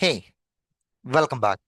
Hey, welcome back.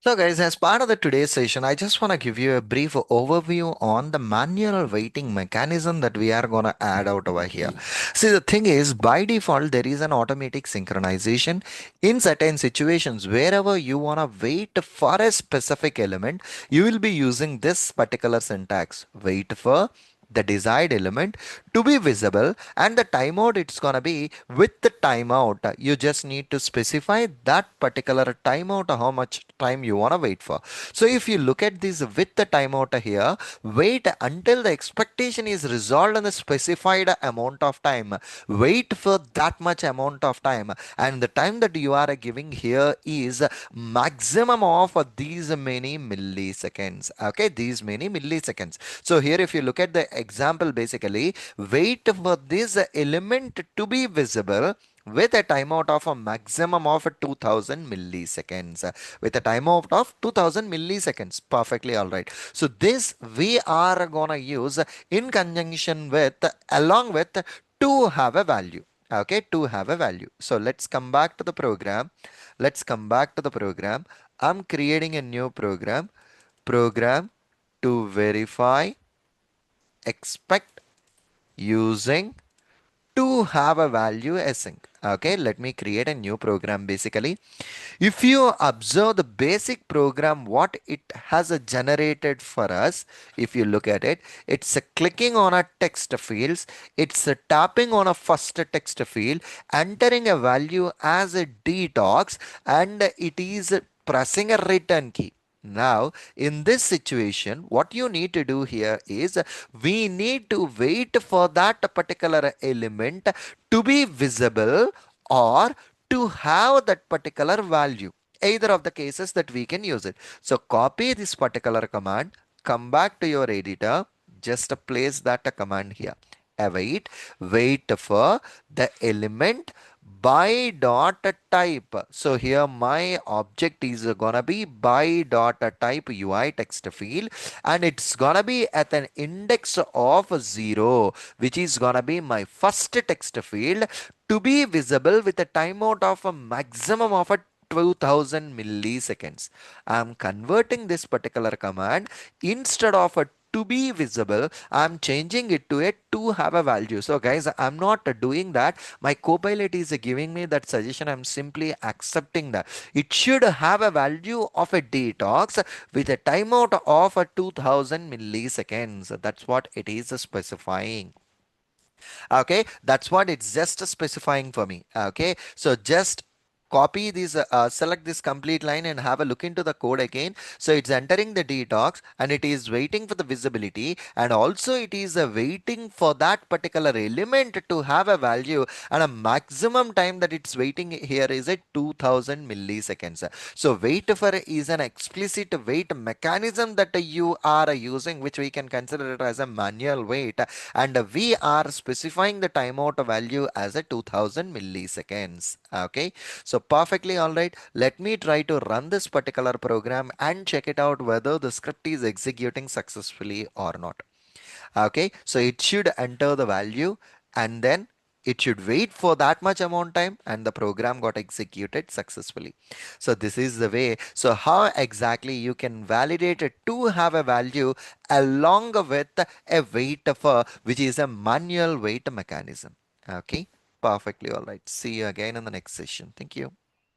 So guys, as part of the today's session, I just want to give you a brief overview on the manual waiting mechanism that we are going to add out over here. See, the thing is, by default, there is an automatic synchronization in certain situations. Wherever you want to wait for a specific element, you will be using this particular syntax: wait for the desired element to be visible, and the timeout it's gonna be with the timeout. You just need to specify that particular timeout, how much time you want to wait for. So if you look at this with the timeout here, wait until the expectation is resolved in the specified amount of time. Wait for that much amount of time, and the time that you are giving here is maximum of these many milliseconds. Okay, these many milliseconds. So here if you look at the example, basically wait for this element to be visible with a timeout of a maximum of 2000 milliseconds. With a timeout of 2000 milliseconds. Perfectly all right. So this we are gonna use in conjunction with, along with, to have a value. Okay, to have a value. So let's come back to the program. Let's come back to the program. I'm creating a new program to verify expect using to have a value async. Okay, let me create a new program. Basically, if you observe the basic program, what it has generated for us, if you look at it, it's a clicking on a text fields, it's a tapping on a first text field, entering a value as a detox, and it is pressing a return key. Now, in this situation, what you need to do here is we need to wait for that particular element to be visible or to have that particular value. Either of the cases that we can use it. So copy this particular command, come back to your editor, just place that command here. Await, wait for the element by dot type. So here my object is gonna be by dot type UI text field, and it's gonna be at an index of 0, which is gonna be my first text field, to be visible with a timeout of a maximum of a 2000 milliseconds. I'm converting this particular command, instead of a to be visible, I'm changing it to a to have a value. So guys, I'm not doing that. My copilot is giving me that suggestion. I'm simply accepting that. It should have a value of a detox with a timeout of a 2000 milliseconds. That's what it is specifying. Okay, that's what it's just specifying for me. Okay, so just copy this, select this complete line and have a look into the code again. So it's entering the detox and it is waiting for the visibility, and also it is waiting for that particular element to have a value, and a maximum time that it's waiting here is at 2000 milliseconds. So wait for is an explicit wait mechanism that you are using, which we can consider it as a manual wait, and we are specifying the timeout value as a 2000 milliseconds. Okay, so perfectly all right. Let me try to run this particular program and check it out whether the script is executing successfully or not. Okay, so it should enter the value, and then it should wait for that much amount time, and the program got executed successfully. So this is the way. So how exactly you can validate it to have a value along with a wait for, which is a manual wait mechanism. Okay, perfectly all right. See you again in the next session. Thank you.